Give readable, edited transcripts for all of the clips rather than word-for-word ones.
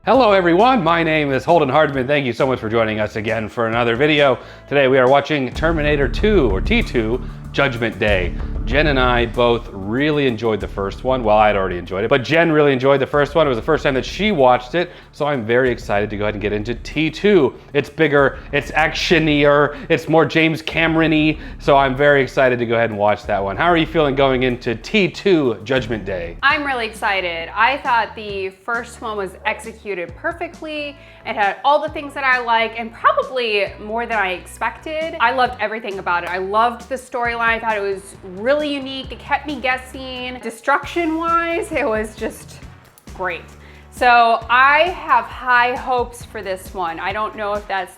Hello everyone, my name is Holden Hardman. Thank you so much for joining us again for another video. Today we are watching Terminator 2, or T2, Judgment Day. Jen and I both really enjoyed the first one. Well, I'd already enjoyed it, but Jen really enjoyed the first one. It was the first time that she watched it, so I'm very excited to go ahead and get into T2. It's bigger, it's actionier, it's more James Cameron-y, so I'm very excited to go ahead and watch that one. How are you feeling going into T2, Judgment Day? I'm really excited. I thought the first one was executed perfectly. It had all the things that I like and probably more than I expected. I loved everything about it. I loved the storyline. I thought it was really unique. It kept me guessing. Destruction-wise, it was just great. So I have high hopes for this one. I don't know if that's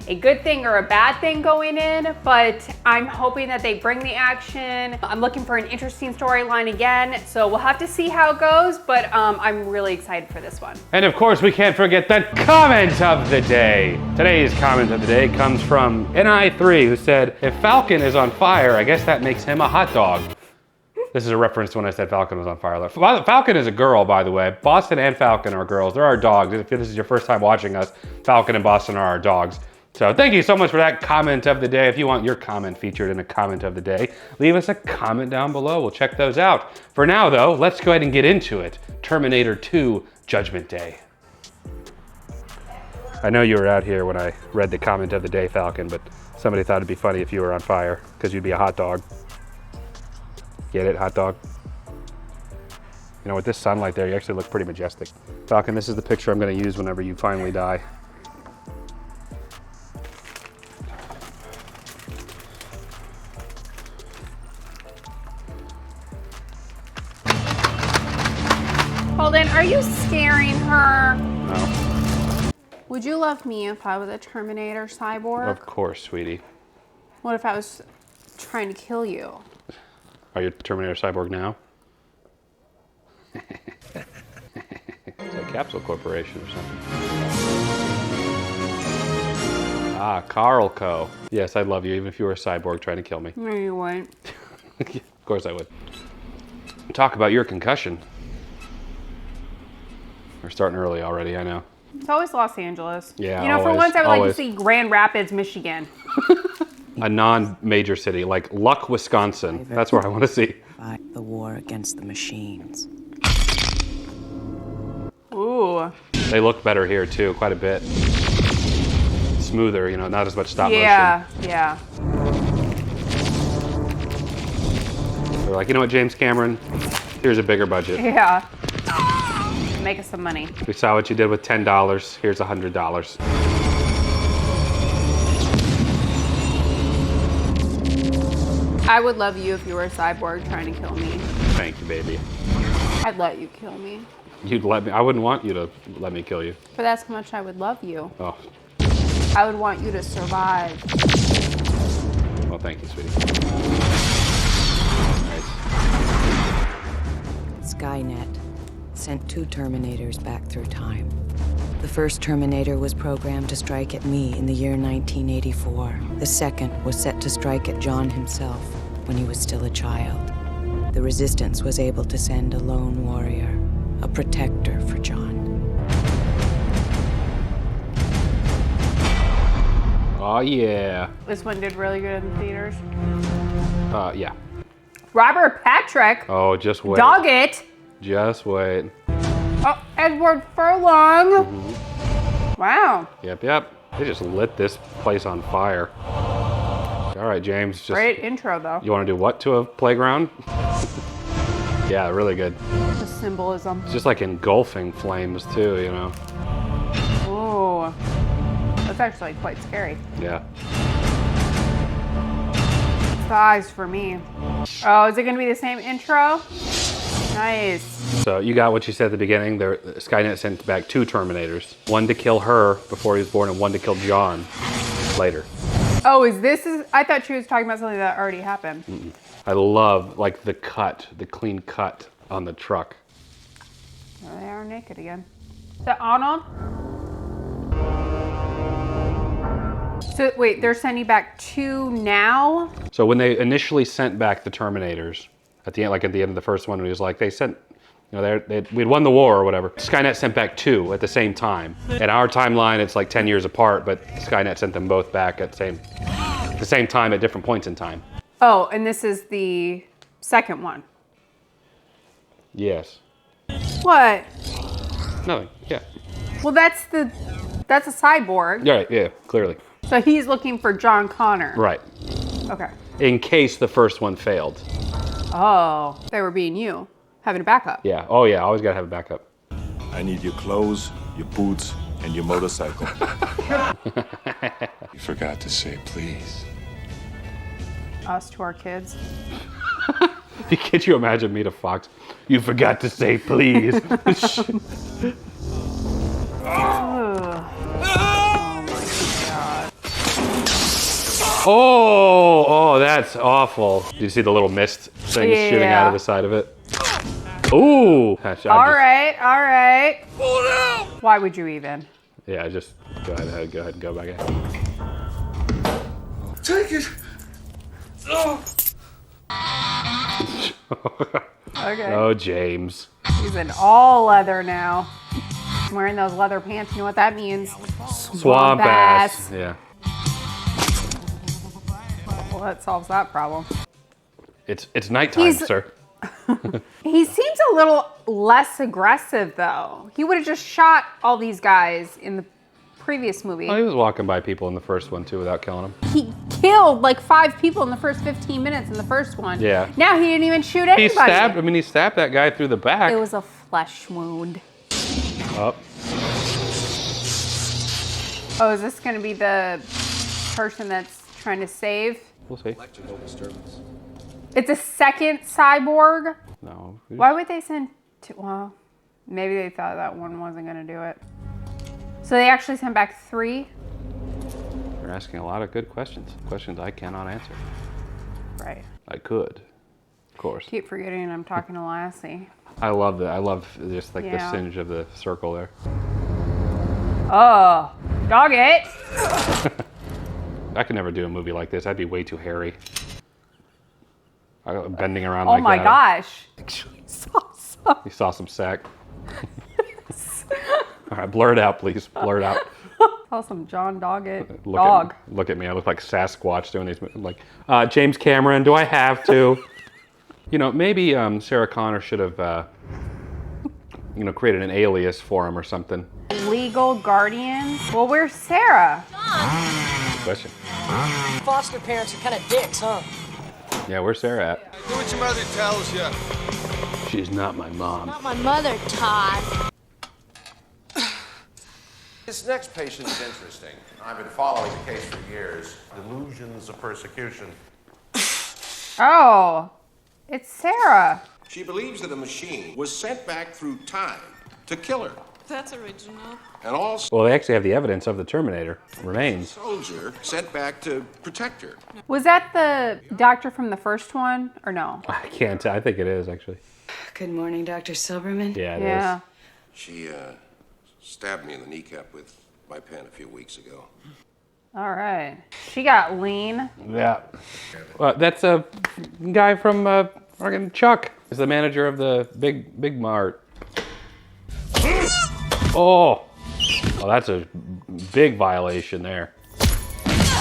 a good thing or a bad thing going in, but I'm hoping that they bring the action. I'm looking for an interesting storyline again, so we'll have to see how it goes, but I'm really excited for this one. And of course, we can't forget the comment of the day. Today's comment of the day comes from NI3, who said, if Falcon is on fire, I guess that makes him a hot dog. This is a reference to when I said Falcon was on fire. Falcon is a girl, by the way. Boston and Falcon are girls. They're our dogs. If this is your first time watching us, Falcon and Boston are our dogs. So thank you so much for that comment of the day. If you want your comment featured in a comment of the day, leave us a comment down below. We'll check those out. For now though, let's go ahead and get into it. Terminator 2, Judgment Day. I know you were out here when I read the comment of the day, Falcon, but somebody thought it'd be funny if you were on fire, because you'd be a hot dog. Get it, hot dog? You know, with this sunlight there, you actually look pretty majestic. Falcon, this is the picture I'm gonna use whenever you finally die. Holden, are you scaring her? No. Would you love me if I was a Terminator cyborg? Of course, sweetie. What if I was trying to kill you? Are you a Terminator cyborg now? It's like Capsule Corporation or something. Ah, Carl Co. Yes, I'd love you even if you were a cyborg trying to kill me. No, you wouldn't. Of course I would. Talk about your concussion. We're starting early already, I know. It's always Los Angeles. Yeah, you know, always, for once I would always. like to see Grand Rapids, Michigan. A non-major city, like Luck, Wisconsin. That's where I want to see. Fight the war against the machines. Ooh. They look better here too, quite a bit. Smoother, you know, not as much stop motion. Yeah. They're like, you know what, James Cameron? Here's a bigger budget. Yeah. Make us some money. We saw what you did with $10. Here's $100. I would love you if you were a cyborg trying to kill me. Thank you, baby. I'd let you kill me. You'd let me, I wouldn't want you to let me kill you. But that's how much I would love you. Oh, I would want you to survive. well, thank you, sweetie. Nice. Skynet sent 2 Terminators back through time. The first Terminator was programmed to strike at me in the year 1984. The second was set to strike at John himself when he was still a child. The Resistance was able to send a lone warrior, a protector for John. Oh, yeah. This one did really good in the theaters. Yeah. Robert Patrick. Oh, just wait. Dog it. Just wait. Oh, Edward Furlong. Mm-hmm. Wow. Yep. They just lit this place on fire. All right, James. Just, Great intro, though. you want to do what to a playground? Yeah, really good. The symbolism. It's just like engulfing flames too, you know? Ooh. That's actually quite scary. Yeah. It's the eyes for me. Oh, is it going to be the same intro? Nice. So you got what you said at the beginning. Skynet sent back 2 Terminators. One to kill her before he was born and one to kill John later. Oh, I thought she was talking about something that already happened. Mm-mm. I love like the clean cut on the truck. There they are naked again. Is that Arnold? So wait, they're sending back 2 now? So when they initially sent back the Terminators, at the end, like at the end of the first one, it was like they sent, You know, we'd won the war or whatever. Skynet sent back 2 at the same time. In our timeline, it's like 10 years apart, but Skynet sent them both back at the same time at different points in time. Oh, and this is the second one. Yes. What? Nothing. Yeah. Well, that's a cyborg. Right. Yeah. Clearly. So he's looking for John Connor. Right. Okay. In case the first one failed. Oh, they were being you, having a backup. Yeah. Oh yeah. Always gotta have a backup. I need your clothes, your boots, and your motorcycle. You forgot to say please. Us to our kids. Can't you imagine me to Fox? You forgot to say please. Oh, that's awful. Do you see the little mist thing shooting out of the side of it? Ooh. All right. Pull it out. Why would you even? Yeah, just go ahead and go back in. Take it. Oh. Okay. Oh, James. He's in all leather now. He's wearing those leather pants. You know what that means? Swamp ass. Yeah. Well, that solves that problem. It's nighttime, sir. He seems a little less aggressive, though. He would have just shot all these guys in the previous movie. Well, he was walking by people in the first one, too, without killing them. He killed like 5 people in the first 15 minutes in the first one. Yeah. Now he didn't even shoot anybody. He stabbed that guy through the back. It was a flesh wound. Oh. Oh, is this going to be the person that's trying to save? We'll see. It's a second cyborg? No. Why would they send two? Well, maybe they thought that one wasn't going to do it. So they actually sent back 3? You're asking a lot of good questions. Questions I cannot answer. Right. I could, of course. Keep forgetting I'm talking to Lassie. I love that. I love just like the singe of the circle there. Oh, dog it. I could never do a movie like this. I'd be way too hairy. Bending around like that. Oh my gosh. You saw some sack. All right, blur it out, please. Blur it out. Saw some John Doggett. Look at me. I look like Sasquatch doing these. I'm like, James Cameron, do I have to? You know, maybe Sarah Connor should have, created an alias for him or something. Legal guardian? Well, where's Sarah? Question. Foster parents are kind of dicks, huh? Yeah, where's Sarah at? Do what your mother tells you. She's not my mom. Not my mother, Todd. This next patient is interesting. I've been following the case for years. Delusions of persecution. Oh, it's Sarah. She believes that a machine was sent back through time to kill her. That's original. And also Well, they actually have the evidence of the Terminator remains. soldier sent back to protect her. Was that the doctor from the first one, or no? I can't tell. I think it is, actually. Good morning, Dr. Silberman. Yeah, it Yeah. is. She stabbed me in the kneecap with my pen a few weeks ago. All right. She got lean. Yeah. That's a guy from fucking Chuck. He's the manager of the Big Mart. Oh, that's a big violation there.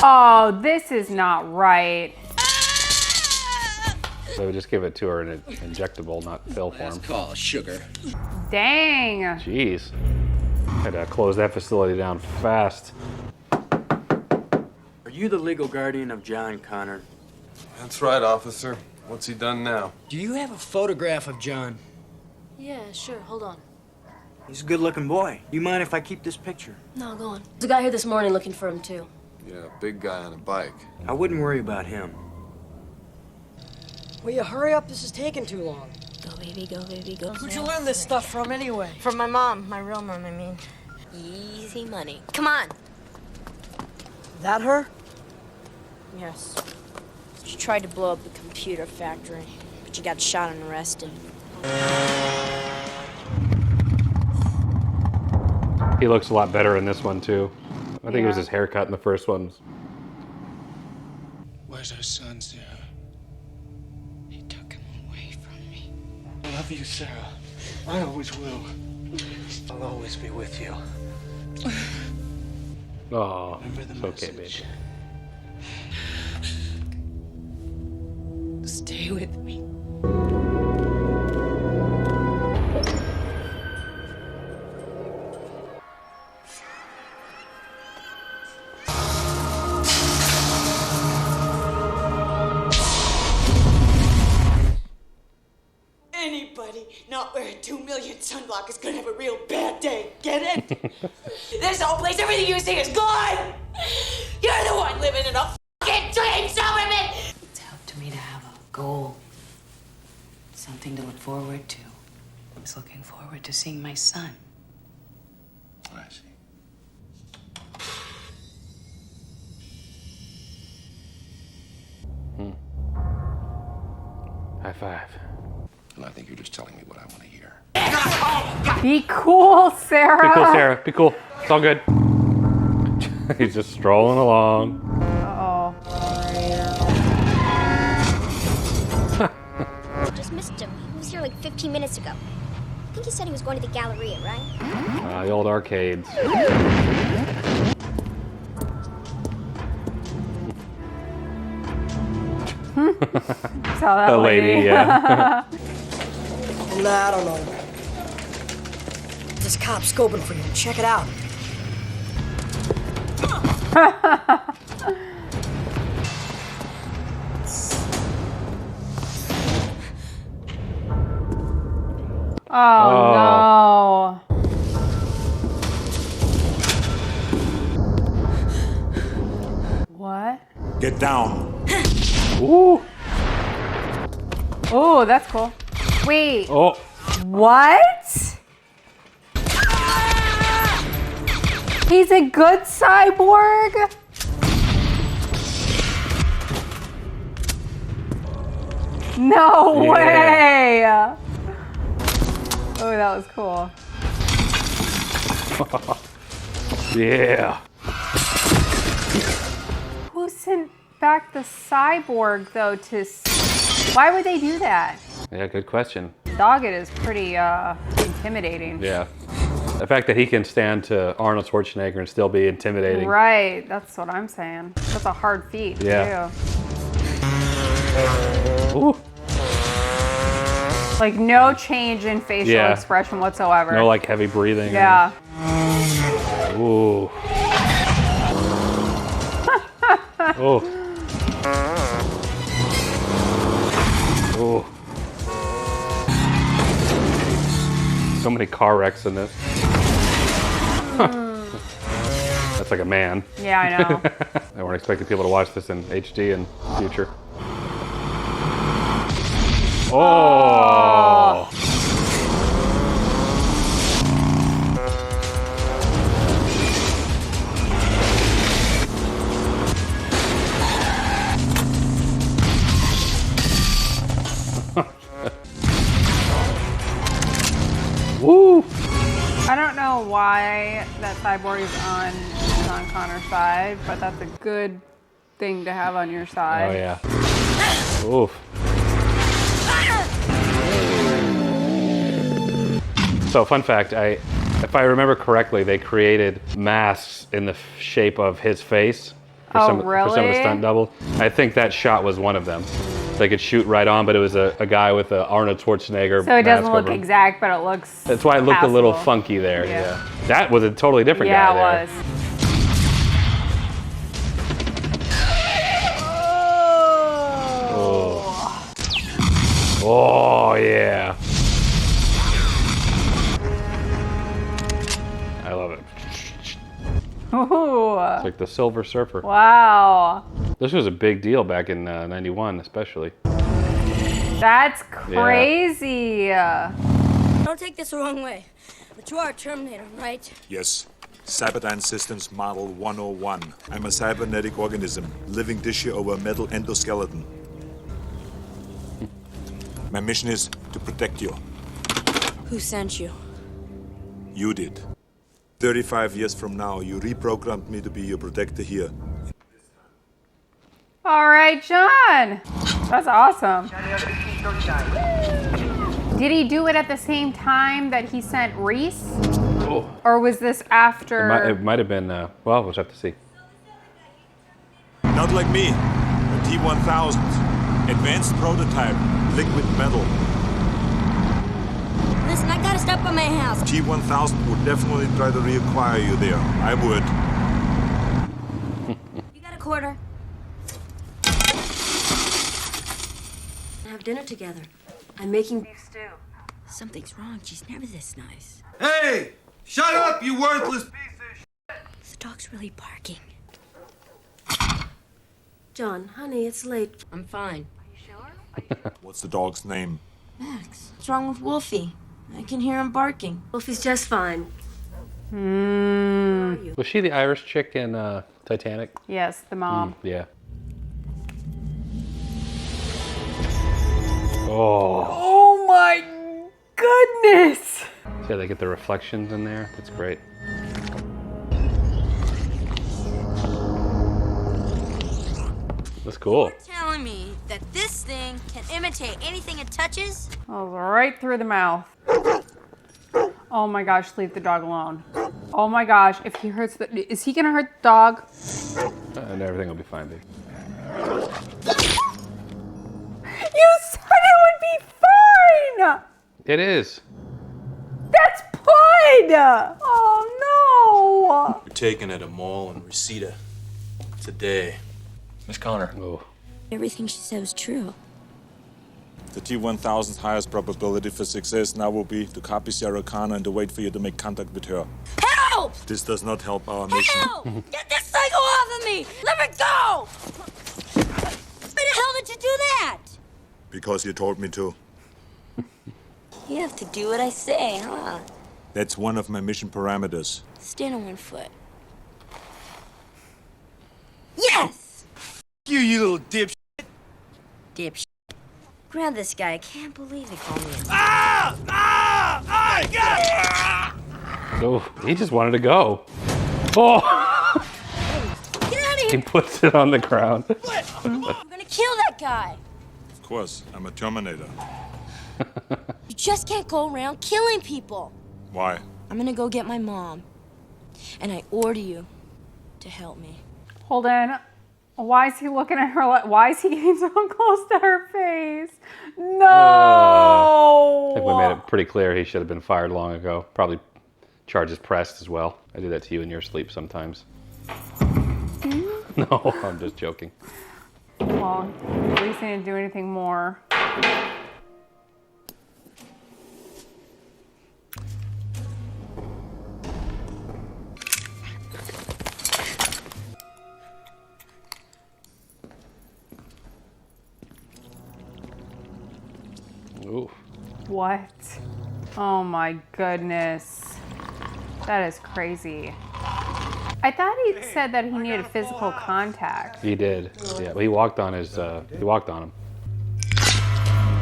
Oh, this is not right. They would just give it to her in an injectable, not pill form. That's called sugar. Dang. Jeez. Had to close that facility down fast. Are you the legal guardian of John Connor? That's right, officer. What's he done now? Do you have a photograph of John? Yeah, sure. Hold on. He's a good-looking boy. You mind if I keep this picture? No, go on. There's a guy here this morning looking for him, too. Yeah, big guy on a bike. I wouldn't worry about him. Will you hurry up? This is taking too long. Go, baby, go, baby, go. Who'd you learn this stuff from anyway? From my mom. My real mom, I mean. Easy money. Come on. That her? Yes. She tried to blow up the computer factory, but she got shot and arrested. He looks a lot better in this one, too. I think it was his haircut in the first one. Where's our son, Sarah? He took him away from me. I love you, Sarah. I always will. I'll always be with you. Oh, it's okay, baby. Stay with me. Anybody not wearing 2 million sunblock is gonna have a real bad day. Get it? This whole place, everything you see is gone! You're the one living in a fucking dream, Silverman! It's helped me to have a goal. Something to look forward to. I was looking forward to seeing my son. I see. High five. And I think you're just telling me what I want to hear. Be cool, Sarah. Be cool, Sarah. Be cool. It's all good. He's just strolling along. Uh-oh. I just missed him. He was here like 15 minutes ago. I think he said he was going to the Galleria, right? The old arcades. Saw that The lady, yeah. Nah, I don't know. This cop's scoping for you. Check it out. Oh, no. What? Get down. Ooh. Oh, that's cool. Wait. Oh. What? He's a good cyborg? No way! Oh, that was cool. Yeah. Who sent back the cyborg, though, to... Why would they do that? Yeah, good question. Doggett is pretty intimidating. Yeah. The fact that he can stand to Arnold Schwarzenegger and still be intimidating. Right, that's what I'm saying. That's a hard feat, Yeah. too. Ooh. Like, no change in facial expression whatsoever. No, like, heavy breathing. Yeah. Ooh. Oh. Oh. So many car wrecks in this. That's like a man. Yeah, I know. I weren't expecting people to watch this in HD in the future. Oh! Woo! I don't know why that cyborg is on John Connor's side, but that's a good thing to have on your side. Oh yeah. Oof. So fun fact, if I remember correctly, they created masks in the shape of his face for some of the stunt double. I think that shot was one of them. They could shoot right on, but it was a guy with an Arnold Schwarzenegger So it doesn't mask look over him. exact, but it looks That's why it looked a little passable. funky there. Yeah. Yeah. That was a totally different guy Yeah, there. it was. Oh. Oh yeah. I love it. Ooh. It's like the Silver Surfer. Wow. This was a big deal back in '91, especially. That's crazy. Don't take this the wrong way, but you are a Terminator, right? Yes. Cyberdyne Systems Model 101. I'm a cybernetic organism, living tissue over a metal endoskeleton. My mission is to protect you. Who sent you? You did. 35 years from now, you reprogrammed me to be your protector here. All right, John. That's awesome. Did he do it at the same time that he sent Reese? Oh. Or was this after? It might have been, well, we'll have to see. Not like me. A T-1000. Advanced prototype. Liquid metal. Listen, I gotta stop by my house. T-1000 would definitely try to reacquire you there. I would. You got a quarter? Have dinner together. I'm making beef stew. Something's wrong. She's never this nice. Hey! Shut up, you worthless piece of shit! The dog's really barking. John, honey, it's late. I'm fine. Are you sure? What's the dog's name? Max. What's wrong with Wolfie? I can hear him barking. Wolfie's just fine. Was she the Irish chick in Titanic? Yes, the mom. Yeah. Oh. Oh my goodness! See how they get the reflections in there? That's great. That's cool. You're telling me that this thing can imitate anything it touches? Oh, right through the mouth. Oh my gosh, leave the dog alone. Oh my gosh, if he hurts the, is he gonna hurt the dog? And everything will be fine, babe. You said it would be fine! It is. That's Pud! Oh no! We're taken at a mall in Reseda today. Miss Connor. Oh. Everything she said was true. The T-1000's highest probability for success now will be to copy Sarah Connor and to wait for you to make contact with her. Help! This does not help our mission. Help! Get this psycho off of me! Let me go! Why the hell did you do that? Because you told me to. You have to do what I say, huh? That's one of my mission parameters. Stand on one foot. Yes! You little dipshit. Dipshit. Grab this guy. I can't believe they call me a... Oh, he just wanted to go. Oh! Get out of He here! puts it on the ground. We're gonna kill that guy! Of course, I'm a Terminator. You just can't go around killing people. Why? I'm gonna go get my mom. And I order you to help me. Holden, why is he looking at her like, why is he getting so close to her face? No! I think we made it pretty clear he should have been fired long ago. Probably charges pressed as well. I do that to you in your sleep sometimes. No, I'm just joking. Well, at least he didn't do anything more. Ooh. What? Oh my goodness. That is crazy. I thought he said that he needed physical contact. He did. Yeah, well, he walked on his, he walked on him.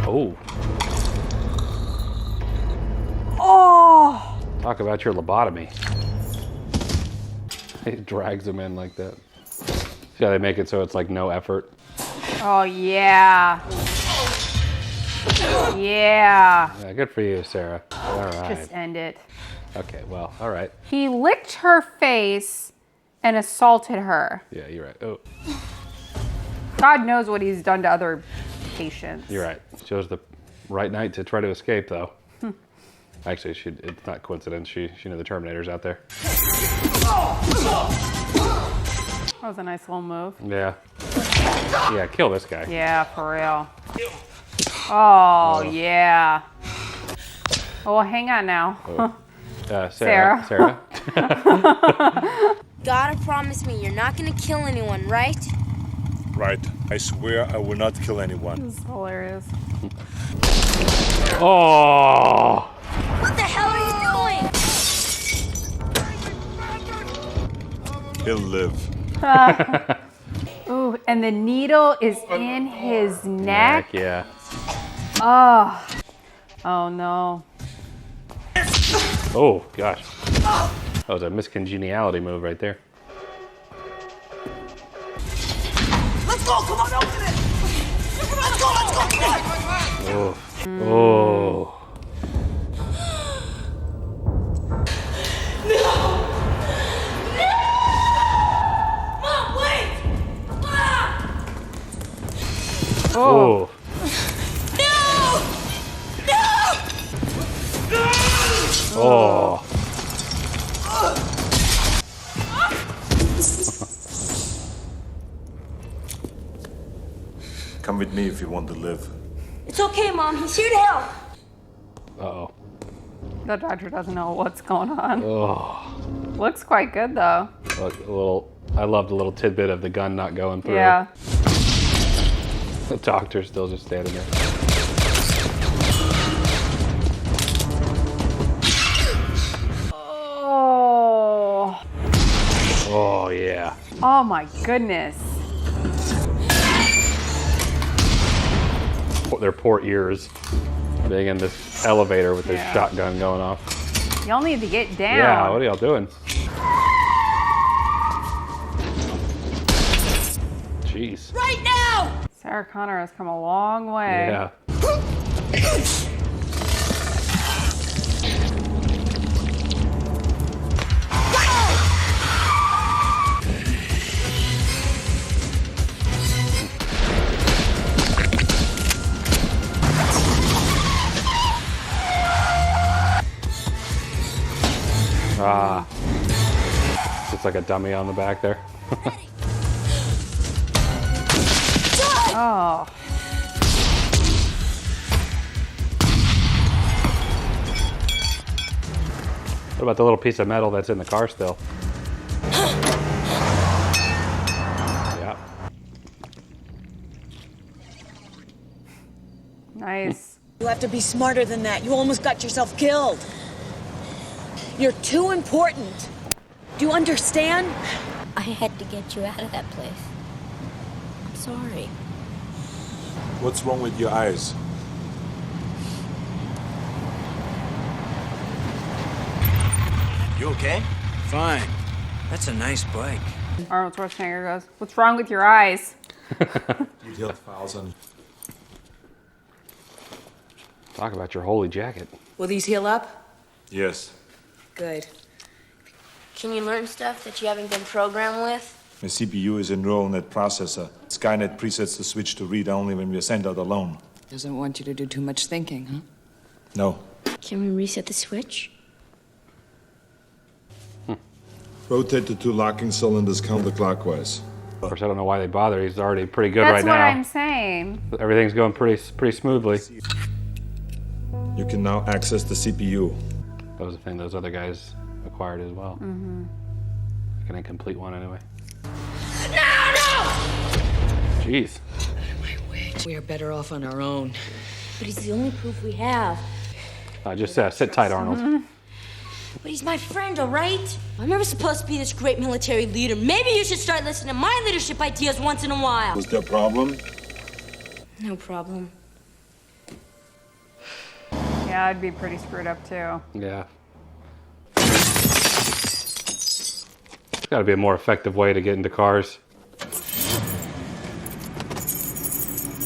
Oh. Oh! Talk about your lobotomy. He drags him in like that. See how they make it so it's like no effort? Oh yeah. Yeah. Yeah, good for you, Sarah. All right. Just end it. Okay, well, all right. He licked her face and assaulted her. Yeah, you're right. Oh, God knows what he's done to other patients. you're right. Chose the right night to try to escape, though. Actually, it's not coincidence. She knew the Terminators out there. That was a nice little move. Yeah. Yeah, kill this guy. Yeah, for real. Oh, yeah. Oh, well, hang on now. Oh. Sarah. Sarah. Gotta promise me you're not gonna kill anyone, right? Right. I swear I will not kill anyone. This is hilarious. Oh! What the hell are you doing? He'll live. Ooh, and the needle is in his neck. Yeah. Oh. Oh no. Oh, gosh. That was a miscongeniality move right there. Let's go! Come on, open it! Let's go! Come on! Oh. Oh. Oh. Oh. Come with me if you want to live. It's okay, Mom. He's here to help. Uh-oh. The doctor doesn't know what's going on. Oh. Looks quite good though. I loved a little tidbit of the gun not going through. Yeah. The doctor's still just standing there. Oh. Oh, yeah. Oh my goodness. Their poor ears being in this elevator with this shotgun going off. Y'all need to get down. Yeah, what are y'all doing? Jeez. Right now! Sarah Connor has come a long way. Yeah. Ah. Looks like a dummy on the back there. Oh. What about the little piece of metal that's in the car still? Yeah. Nice. You have to be smarter than that. You almost got yourself killed. You're too important. Do you understand? I had to get you out of that place. I'm sorry. What's wrong with your eyes? You okay? Fine. That's a nice bike. Arnold Schwarzenegger goes, "What's wrong with your eyes?" Detailed files on. Talk about your holy jacket. Will these heal up? Yes. Good. Can you learn stuff that you haven't been programmed with? My CPU is a neural net processor. Skynet presets the switch to read only when we are sent out alone. Doesn't want you to do too much thinking, huh? No. Can we reset the switch? Rotate the two locking cylinders counterclockwise. Of course, I don't know why they bother. He's already pretty good That's right now. what I'm saying. Everything's going pretty smoothly. You can now access the CPU. That was the thing those other guys acquired as well. Mm-hmm. Like an incomplete one anyway. No! Jeez. We are better off on our own. But he's the only proof we have. Just sit tight, Arnold. Mm-hmm. But he's my friend, all right? I'm never supposed to be this great military leader. Maybe you should start listening to my leadership ideas once in a while. Was there a problem? No problem. Yeah, I'd be pretty screwed up too. Yeah. There's got to be a more effective way to get into cars.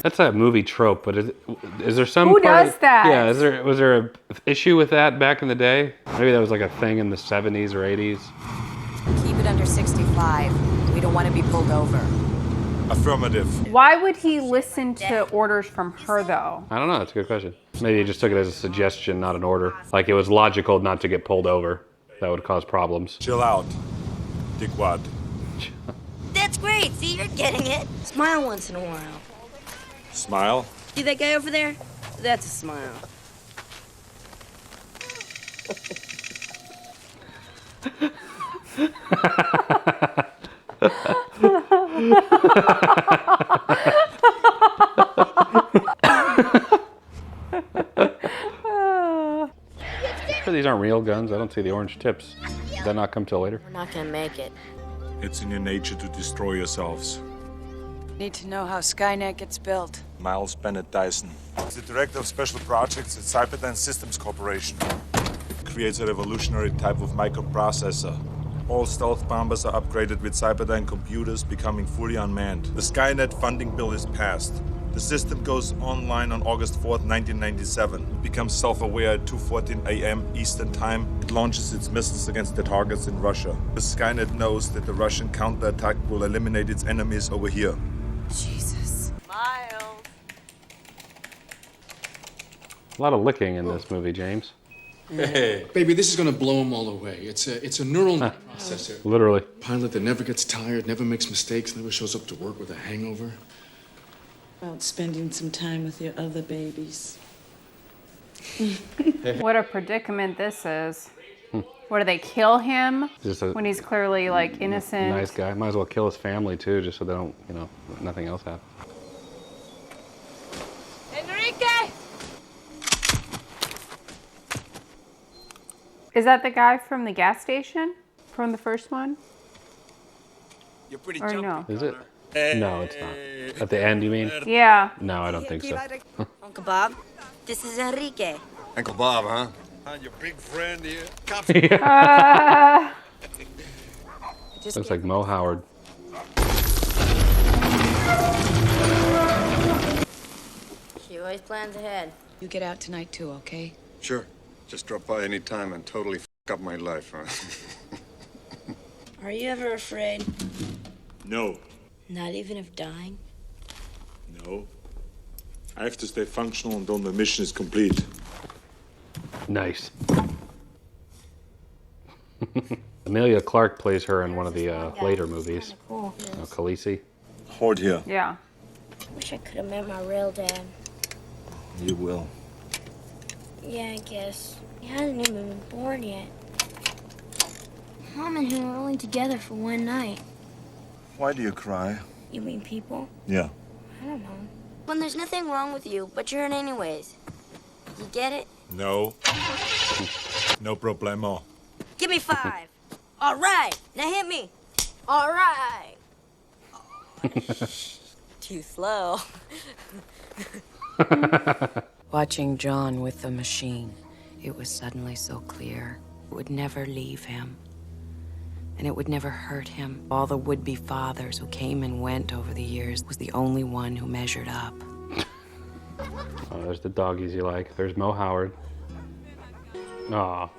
That's a movie trope, but is there some? Who does that? Yeah, was there an issue with that back in the day? Maybe that was like a thing in the 70s or 80s. Keep it under 65. We don't want to be pulled over. Affirmative. Why would he listen to orders from her though? I don't know. That's a good question. Maybe he just took it as a suggestion, not an order. Like it was logical not to get pulled over. That would cause problems. Chill out. Dickwad. That's great. See, you're getting it. Smile once in a while. Smile. See that guy over there? That's a smile. Sure these aren't real guns. I don't see the orange tips. Did that not come till later? We're not gonna make it. It's in your nature to destroy yourselves. Need to know how Skynet gets built. Miles Bennett Dyson. He's the director of special projects at Cyberdyne Systems Corporation. Creates a revolutionary type of microprocessor. All stealth bombers are upgraded with Cyberdyne computers, becoming fully unmanned. The Skynet funding bill is passed. The system goes online on August 4th, 1997. It becomes self-aware at 2:14 a.m. Eastern Time. It launches its missiles against the targets in Russia. The Skynet knows that the Russian counterattack will eliminate its enemies over here. Jesus. Miles. A lot of licking in this movie, James. Hey. Baby, this is gonna blow them all away. It's a neural net processor. Literally. Pilot that never gets tired, never makes mistakes, never shows up to work with a hangover. About spending some time with your other babies. What a predicament this is. What, do they kill him when he's clearly like innocent? Nice guy. Might as well kill his family too, just so they don't, you know, nothing else happens. Enrique! Is that the guy from the gas station? From the first one? You're pretty or no? Is it? No, it's not. At the end, you mean? Yeah. No, I don't think so. Uncle Bob, this is Enrique. Uncle Bob, huh? Your big friend here. Looks like Mo Howard. She always plans ahead. You get out tonight too, okay? Sure. Just drop by any time and totally f up my life, huh? Are you ever afraid? No. Not even of dying? No. I have to stay functional until the mission is complete. Nice. Amelia Clark plays her in one of the later movies. Cool. Khaleesi. Hold here. Yeah. Wish I could have met my real dad. You will. Yeah, I guess. He hasn't even been born yet. Mom and him were only together for one night. Why do you cry? You mean people? Yeah. I don't know. When there's nothing wrong with you, but you're hurt anyways. You get it? No. No problemo. Give me 5. All right. Now hit me. All right. Too slow. Watching John with the machine, it was suddenly so clear. It would never leave him. And it would never hurt him. All the would-be fathers who came and went over the years was the only one who measured up. Oh, there's the doggies you like. There's Mo Howard. Aw.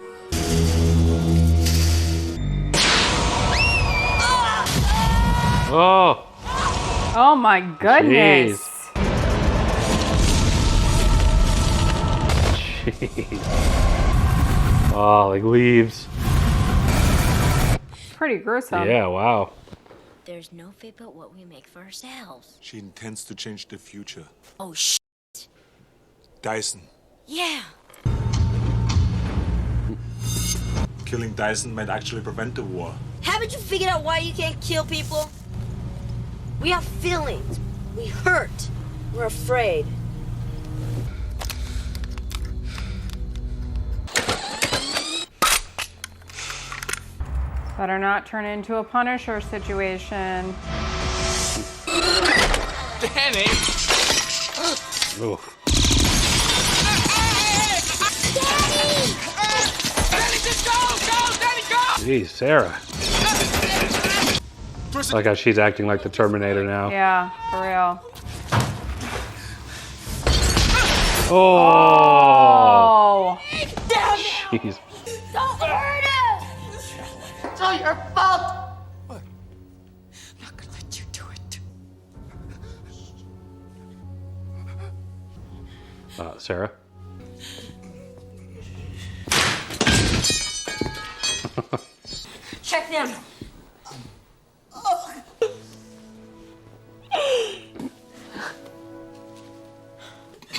Oh! Oh my goodness. Jeez. Oh, like leaves. Pretty gruesome. Yeah, wow. There's no fate but what we make for ourselves. She intends to change the future. Oh, shit. Dyson. Yeah. Killing Dyson might actually prevent the war. Haven't you figured out why you can't kill people? We have feelings. We hurt. We're afraid. Better not turn into a Punisher situation. Danny! Oof. Danny, just go! Danny, go! Jeez, Sarah. I like how she's acting like the Terminator now. Yeah, for real. Oh! Jeez. Don't hurt him! It's all your fault! What? I'm not gonna let you do it. Sarah? Check them.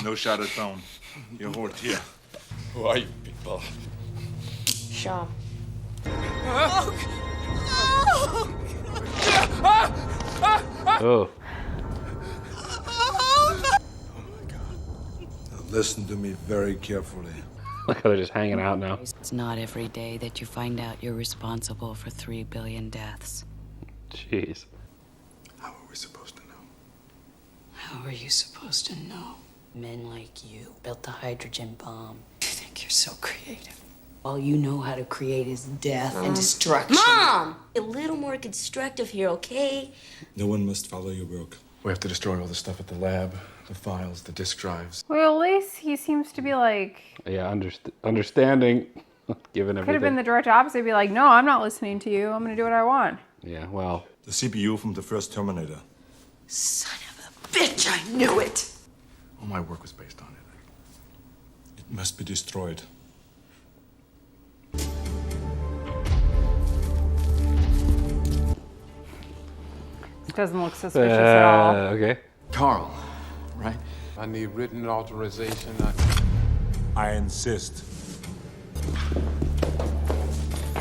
No shot at down. You hold here. Who are you people? Sean. Oh. Now listen to me very carefully. Look how they're just hanging out now. It's not every day that you find out you're responsible for 3 billion deaths. Jeez. How are we supposed to know? How are you supposed to know? Men like you built the hydrogen bomb. You think you're so creative. All you know how to create is death and destruction. Mom! A little more constructive here, okay? No one must follow your work. We have to destroy all the stuff at the lab, the files, the disk drives. Well, at least he seems to be like... Yeah, understanding, given everything. Could have been the direct opposite. Be like, no, I'm not listening to you. I'm going to do what I want. Yeah, well... The CPU from the first Terminator. Son of a bitch, I knew it! All my work was based on it. must be destroyed. It doesn't look suspicious at all. Okay. Carl, right? I need written authorization. I insist.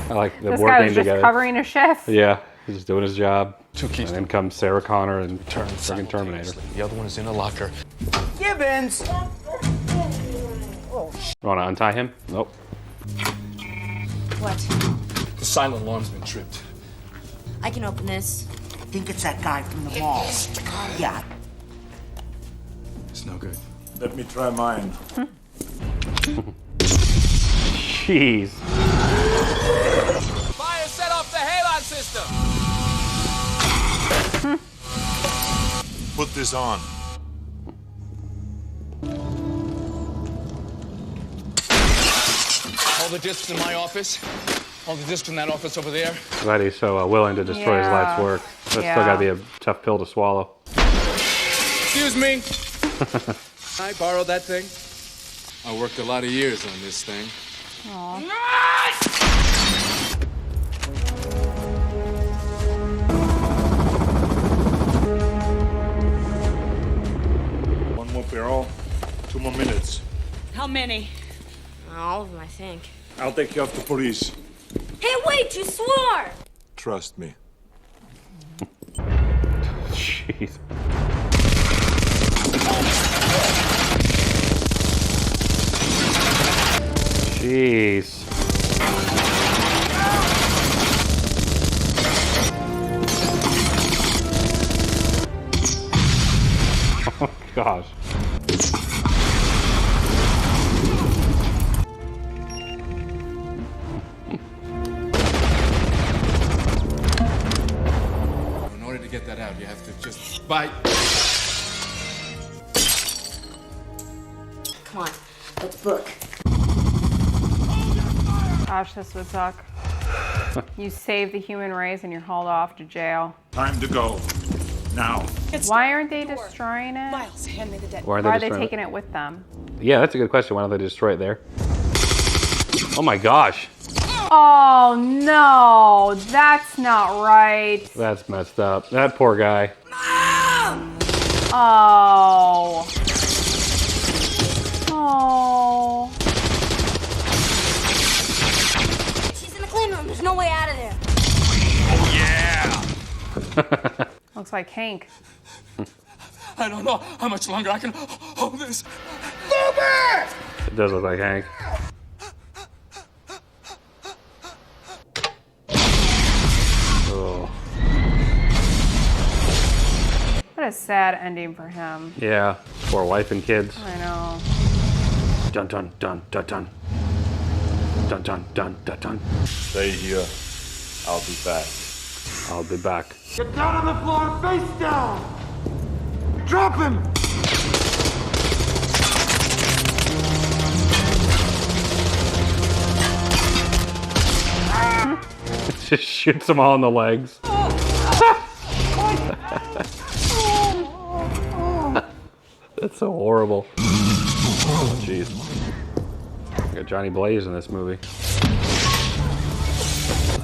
I like the This guy working was just together. covering a shift. Yeah, he's just doing his job. Two keys. And then comes Sarah Connor and Turn freaking Terminator. simultaneously. The other one is in a locker. Gibbons! You want to untie him? Nope. What? The silent alarm's been tripped. I can open this. I think it's that guy from the mall. Yeah. It's no good. Let me try mine. Jeez. Fire set off the halon system! Put this on. All the discs in my office, all the discs in that office over there. Glad he's so willing to destroy his life's work. That's still got to be a tough pill to swallow. Excuse me. I borrowed that thing. I worked a lot of years on this thing. One more barrel, 2 more minutes. How many? All of them, I think. I'll take you off to police. Hey, wait! You swore! Trust me. Jeez. Jeez. Oh gosh. In order to get that out, you have to just bite. Come on, let's book. Gosh, this would suck. You save the human race and you're hauled off to jail. Time to go. Now. Why aren't they destroying it? Miles, hand me the dead. Why Why are they destroying taking it with them? Yeah, that's a good question. Why don't they destroy it there? Oh my gosh. Oh no, that's not right. That's messed up. That poor guy. Oh. Oh. She's in the clean room. There's no way out of there. Oh, yeah! Looks like Hank. I don't know how much longer I can hold this. It does look like Hank. Oh. What a sad ending for him. Yeah, poor wife and kids. I know. Dun dun dun dun dun. Dun dun dun dun dun. Stay here. I'll be back. I'll be back. Get down on the floor, face down! Drop him! Just shoots them all in the legs. That's so horrible. Oh, jeez. Got Johnny Blaze in this movie.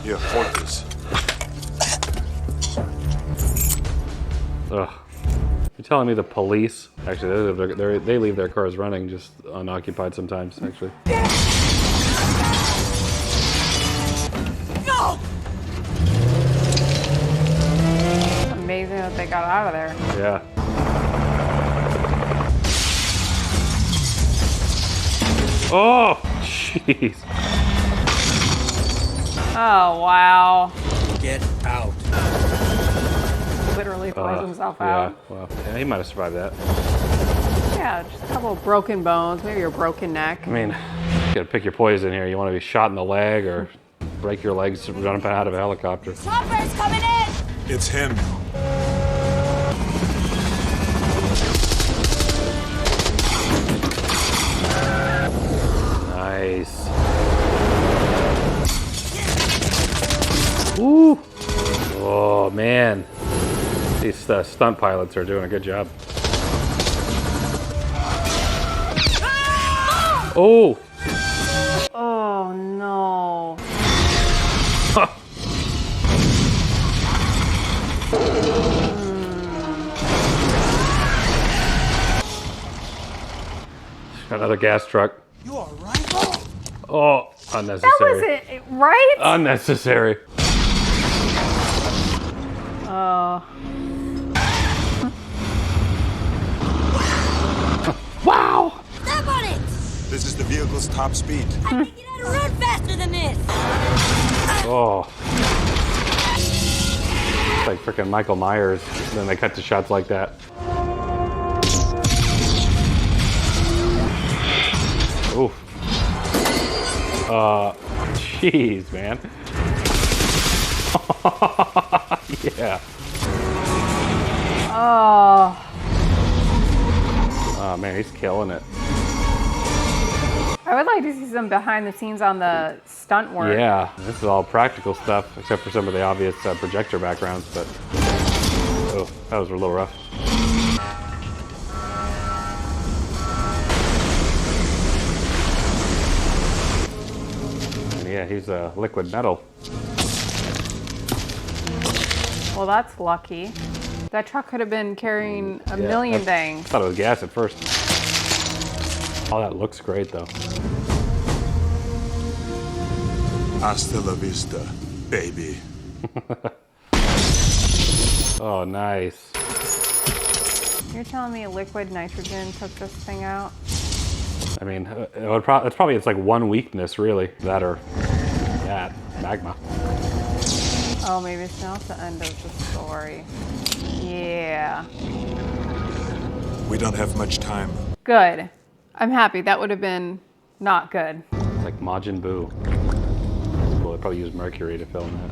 Here, hold this. Ugh. You're telling me the police? Actually, they leave their cars running, just unoccupied sometimes, actually. No! Amazing that they got out of there. Yeah. Oh, jeez. Oh, wow. Get out. Literally throws himself out. Yeah, well, yeah, he might have survived that. Yeah, just a couple of broken bones, maybe your broken neck. I mean, you gotta pick your poison here. You want to be shot in the leg or break your legs jumping out of a helicopter. Chopper's coming in! It's him. Nice. Ooh. Oh, man. These stunt pilots are doing a good job. Oh! Oh no. Another gas truck. You all right? Oh, That unnecessary. wasn't right? Unnecessary. Oh. Wow! Step on it! This is the vehicle's top speed. I think you know how to run faster than this! Oh. It's like freaking Michael Myers. And then they cut to shots like that. Oof. Jeez, man. Yeah. Oh. Oh man, he's killing it. I would like to see some behind the scenes on the stunt work. Yeah, this is all practical stuff, except for some of the obvious projector backgrounds, but oh, that was a little rough. And yeah, he's liquid metal. Well, that's lucky. That truck could have been carrying a million I things. thought it was gas at first. Oh, that looks great though. Hasta la vista, baby. Oh, nice. You're telling me liquid nitrogen took this thing out? I mean, it's probably its like one weakness, really. That or that magma. Oh, maybe it's not the end of the story. Yeah. We don't have much time. Good. I'm happy. That would have been not good. It's like Majin Buu. Well, they probably use mercury to film that.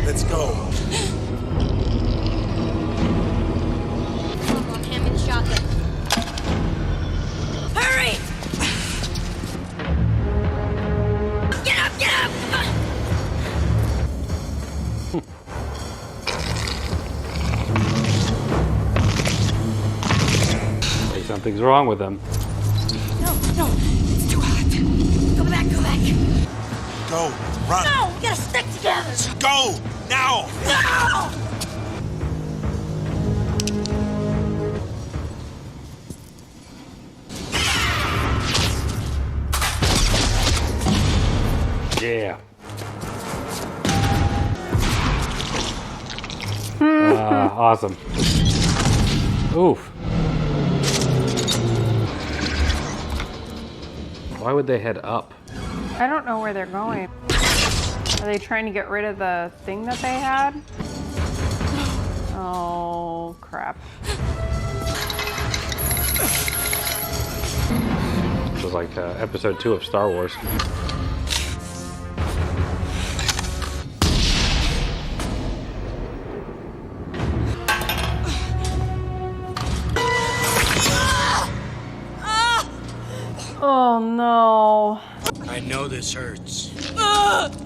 Let's go. Come on, hand me the shotgun. Hurry! Get up, get up! Hey, something's wrong with them. No, it's too hot. Go back. Go, run. No, we gotta stick together. Go, now. No! Yeah. Awesome. Oof. Why would they head up? I don't know where they're going. Are they trying to get rid of the thing that they had? Oh, crap. This was like episode 2 of Star Wars. Oh no. I know this hurts.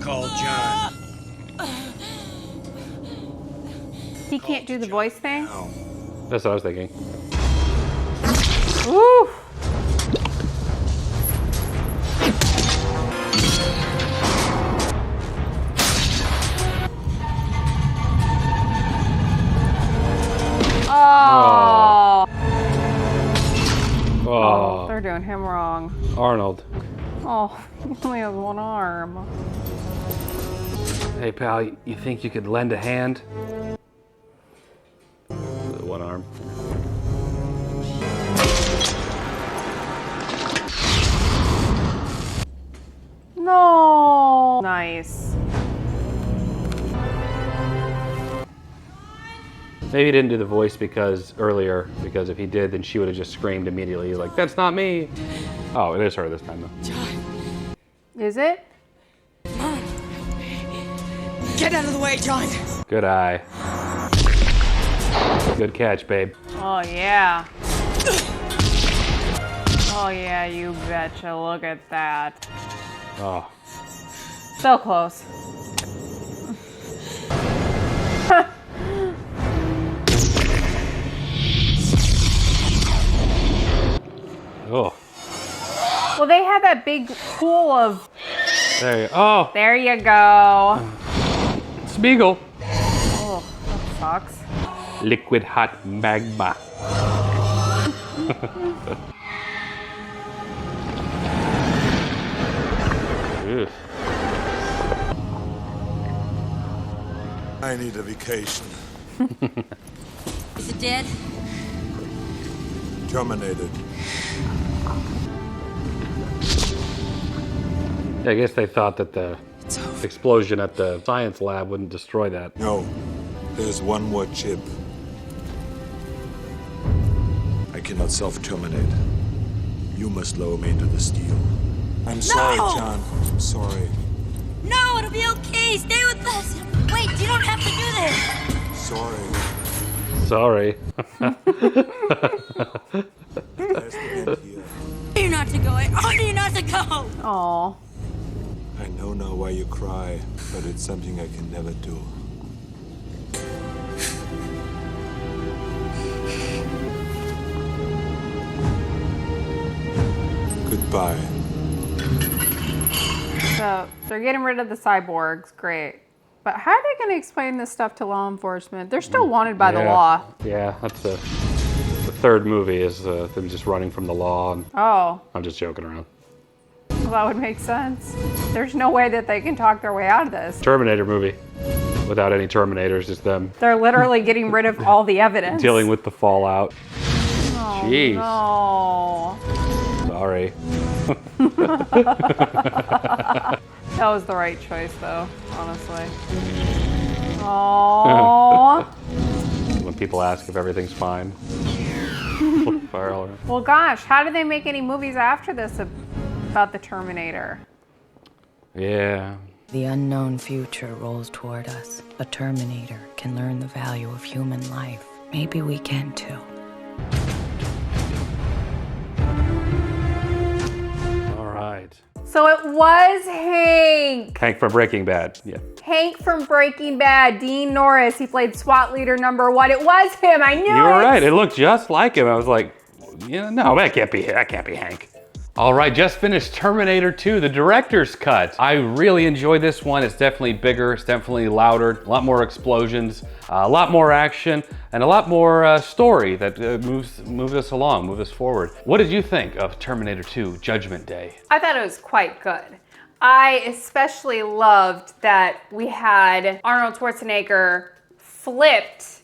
Call John. He can't do the voice thing? That's what I was thinking. Ooh. Oh. Oh, they're doing him wrong. Arnold. Oh, he only has one arm. Hey pal, you think you could lend a hand? One arm. No. Nice. Maybe he didn't do the voice because if he did, then she would have just screamed immediately. He's like, that's not me. Oh, it is her this time though. Is it? Get out of the way, John. Good eye. Good catch, babe. Oh yeah. Oh yeah, you betcha. Look at that. Oh. So close. Oh. Well, they had that big pool of... There you Oh! There you go. Spiegel. Oh, that sucks. Liquid hot magma. Ugh. I need a vacation. Is it dead? Terminated. I guess they thought that the explosion at the science lab wouldn't destroy that. No, there's one more chip. I cannot self-terminate. You must lower me into the steel. I'm sorry, John. I'm sorry. No, it'll be okay. Stay with us. Wait, you don't have to do this. Sorry. Sorry. You're not to go. I order you not to go. Aw. I know now why you cry, but it's something I can never do. Goodbye. So they're getting rid of the cyborgs, great. But how are they going to explain this stuff to law enforcement? They're still wanted by the law. Yeah, that's the third movie is them just running from the law. And Oh, I'm just joking around. well, that would make sense. There's no way that they can talk their way out of this. Terminator movie. Without any Terminators, just them They're literally getting rid of all the evidence. dealing with the fallout. Oh, Jeez. no. Sorry. That was the right choice, though, honestly. Oh. When people ask if everything's fine. Fire all around. Well, gosh, how did they make any movies after this about the Terminator? Yeah. The unknown future rolls toward us. A Terminator can learn the value of human life. Maybe we can too. All right. So it was Hank. Hank from Breaking Bad. Yeah. Hank from Breaking Bad, Dean Norris. He played SWAT leader #1. It was him. I knew it. You were right. It looked just like him. I was like, yeah, no, that can't be Hank. All right, just finished Terminator 2, the director's cut. I really enjoyed this one. It's definitely bigger, it's definitely louder, a lot more explosions, a lot more action, and a lot more story that moves us along, moves us forward. What did you think of Terminator 2 Judgment Day? I thought it was quite good. I especially loved that we had Arnold Schwarzenegger flipped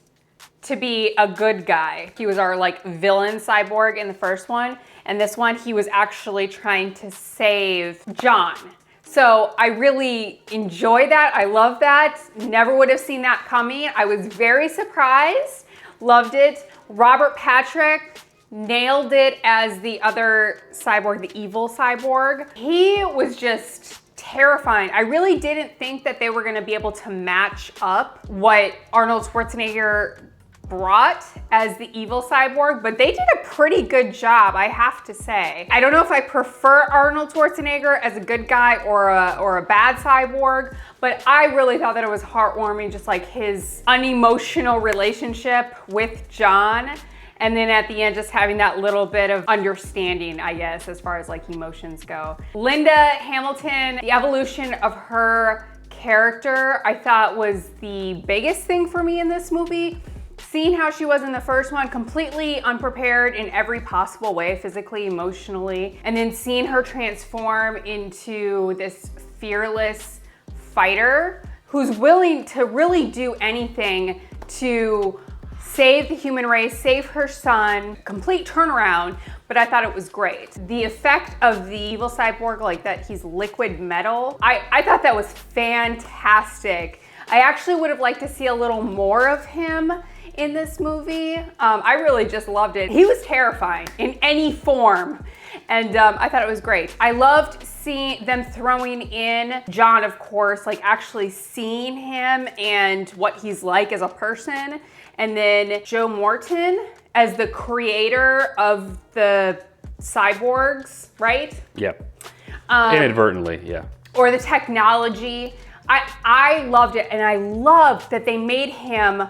to be a good guy. He was our like villain cyborg in the first one. And this one, he was actually trying to save John. So I really enjoy that. I love that. Never would have seen that coming. I was very surprised. Loved it. Robert Patrick nailed it as the other cyborg, the evil cyborg. He was just terrifying. I really didn't think that they were gonna be able to match up what Arnold Schwarzenegger brought as the evil cyborg, but they did a pretty good job, I have to say. I don't know if I prefer Arnold Schwarzenegger as a good guy or a bad cyborg, but I really thought that it was heartwarming, just like his unemotional relationship with John. And then at the end, just having that little bit of understanding, I guess, as far as like emotions go. Linda Hamilton, the evolution of her character, I thought was the biggest thing for me in this movie. Seeing how she was in the first one, completely unprepared in every possible way, physically, emotionally, and then seeing her transform into this fearless fighter who's willing to really do anything to save the human race, save her son, complete turnaround, but I thought it was great. The effect of the evil cyborg, like that he's liquid metal, I thought that was fantastic. I actually would have liked to see a little more of him in this movie. I really just loved it. He was terrifying in any form. And I thought it was great. I loved seeing them throwing in John, of course, like actually seeing him and what he's like as a person. And then Joe Morton as the creator of the cyborgs, right? Yep. Inadvertently, yeah. Or the technology. I loved it, and I loved that they made him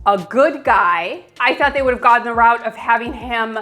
a good guy. I thought they would have gone the route of having him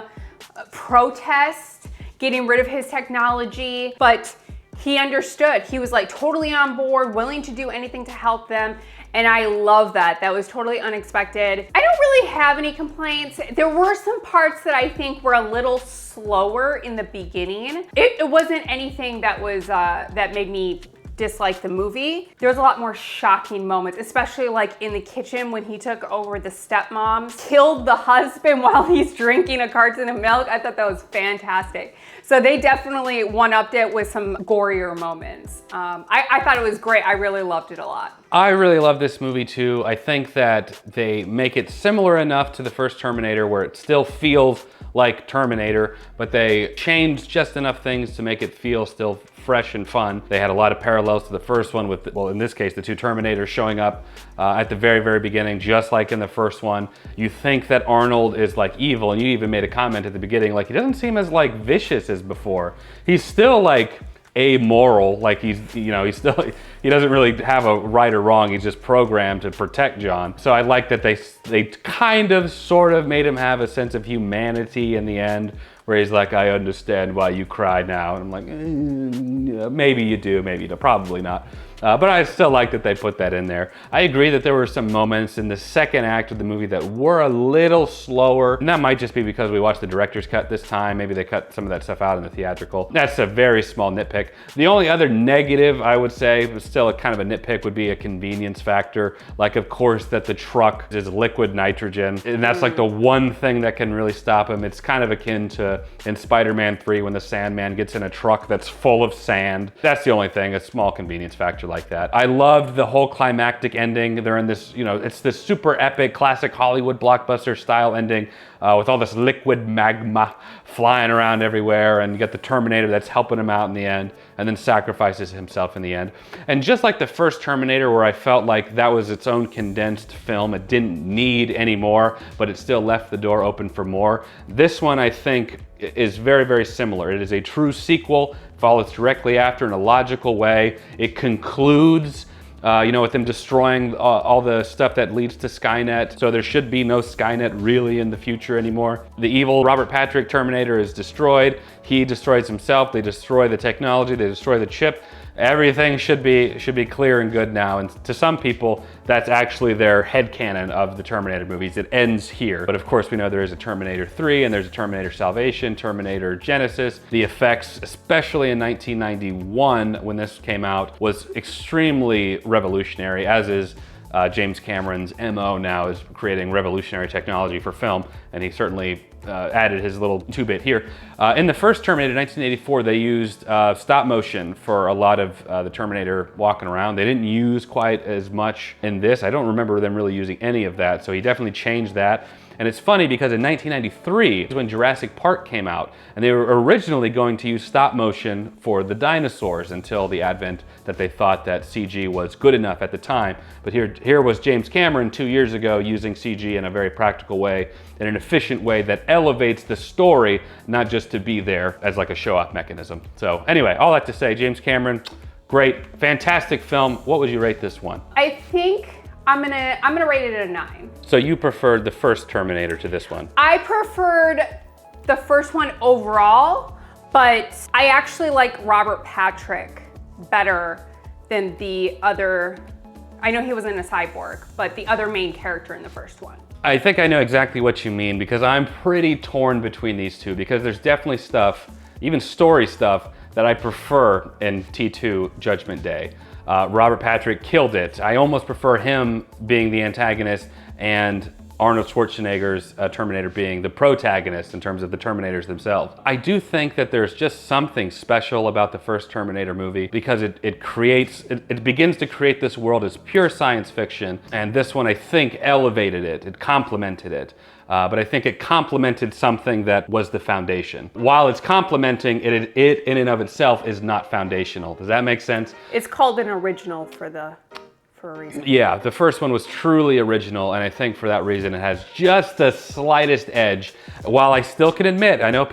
protest, getting rid of his technology, but he understood. He was like totally on board, willing to do anything to help them. And I love that. That was totally unexpected. I don't really have any complaints. There were some parts that I think were a little slower in the beginning. It wasn't anything that was that made me dislike the movie. There was a lot more shocking moments, especially like in the kitchen when he took over the stepmoms, killed the husband while he's drinking a carton of milk. I thought that was fantastic. So they definitely one-upped it with some gorier moments. I thought it was great. I really loved it a lot. I really love this movie too. I think that they make it similar enough to the first Terminator where it still feels like Terminator, but they changed just enough things to make it feel still fresh and fun. They had a lot of parallels to the first one with, well, in this case, the two Terminators showing up at the very, very beginning, just like in the first one. You think that Arnold is like evil, and you even made a comment at the beginning, like he doesn't seem as like vicious as before. He's still like amoral, like he's, you know, he doesn't really have a right or wrong. He's just programmed to protect John. So I like that they kind of sort of made him have a sense of humanity in the end, where he's like, I understand why you cry now. And I'm like, maybe you do, maybe you don't, probably not. But I still like that they put that in there. I agree that there were some moments in the second act of the movie that were a little slower. And that might just be because we watched the director's cut this time. Maybe they cut some of that stuff out in the theatrical. That's a very small nitpick. The only other negative I would say, but still a kind of a nitpick, would be a convenience factor. Like, of course, that the truck is liquid nitrogen. And that's like the one thing that can really stop him. It's kind of akin to in Spider-Man 3 when the Sandman gets in a truck that's full of sand. That's the only thing, a small convenience factor like that. I loved the whole climactic ending. They're in this, you know, it's this super epic, classic Hollywood blockbuster style ending with all this liquid magma flying around everywhere, and you got the Terminator that's helping him out in the end, and then sacrifices himself in the end. And just like the first Terminator, where I felt like that was its own condensed film, it didn't need any more, but it still left the door open for more. This one, I think, is very, very similar. It is a true sequel, follows directly after in a logical way. It concludes you know, with them destroying all the stuff that leads to Skynet. So there should be no Skynet really in the future anymore. The evil Robert Patrick Terminator is destroyed. He destroys himself. They destroy the technology. They destroy the chip. Everything should be clear and good now. And to some people, that's actually their headcanon of the Terminator movies. It ends here. But of course, we know there is a Terminator 3 and there's a Terminator Salvation, Terminator Genesis. The effects, especially in 1991 when this came out, was extremely revolutionary, as is James Cameron's MO now, is creating revolutionary technology for film. And he certainly added his little 2-bit here. In the first Terminator, 1984, they used stop motion for a lot of the Terminator walking around. They didn't use quite as much in this. I don't remember them really using any of that, so he definitely changed that. And it's funny because in 1993 is when Jurassic Park came out, and they were originally going to use stop motion for the dinosaurs until the advent that they thought that CG was good enough at the time. But here was James Cameron 2 years ago using CG in a very practical way, in an efficient way that elevates the story, not just to be there as like a show-off mechanism. So anyway, all that to say, James Cameron, great, fantastic film. What would you rate this one? I think I'm gonna rate it a 9. So you preferred the first Terminator to this one? I preferred the first one overall, but I actually like Robert Patrick better than the other. I know he wasn't a cyborg, but the other main character in the first one. I think I know exactly what you mean, because I'm pretty torn between these two, because there's definitely stuff, even story stuff, that I prefer in T2 Judgment Day. Robert Patrick killed it. I almost prefer him being the antagonist and Arnold Schwarzenegger's Terminator being the protagonist in terms of the Terminators themselves. I do think that there's just something special about the first Terminator movie, because it begins to create this world as pure science fiction, and this one I think elevated it, it complemented it. But I think it complemented something that was the foundation. While it's complementing, it in and of itself is not foundational. Does that make sense? It's called an original for for a reason. Yeah, the first one was truly original, and I think for that reason it has just the slightest edge. While I still can admit, I know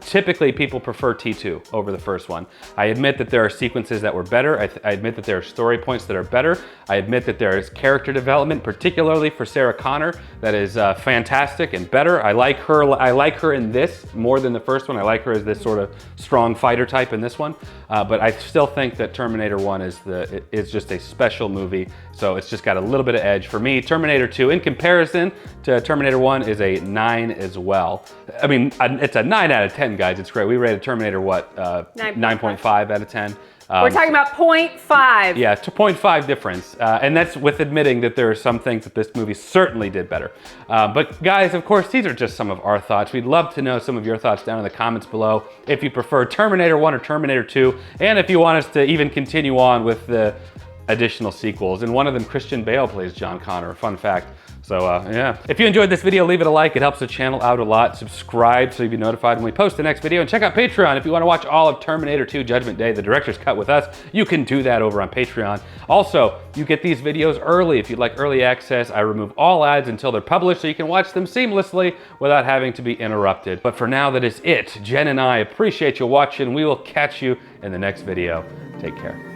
typically people prefer T2 over the first one. I admit that there are sequences that were better. I admit that there are story points that are better. I admit that there is character development, particularly for Sarah Connor, that is fantastic and better. I like her in this more than the first one. I like her as this sort of strong fighter type in this one. But I still think that Terminator 1 is just a special movie. So it's just got a little bit of edge. For me, Terminator 2, in comparison to Terminator 1, is a 9 as well. I mean, it's a 9 out of 10, guys. It's great. We rated Terminator, what, 9.5 out of 10. We're talking about 0.5. Yeah, it's a 0.5 difference. And that's with admitting that there are some things that this movie certainly did better. But guys, of course, these are just some of our thoughts. We'd love to know some of your thoughts down in the comments below. If you prefer Terminator 1 or Terminator 2, and if you want us to even continue on with the additional sequels. And one of them, Christian Bale plays John Connor, fun fact. So yeah, if you enjoyed this video, leave it a like. It helps the channel out a lot. Subscribe so you'll be notified when we post the next video. And check out Patreon if you want to watch all of Terminator 2 Judgment Day, the director's cut with us. You can do that over on Patreon. Also, you get these videos early. If you'd like early access, I remove all ads until they're published so you can watch them seamlessly without having to be interrupted. But for now, that is it. Jen and I appreciate you watching. We will catch you in the next video. Take care.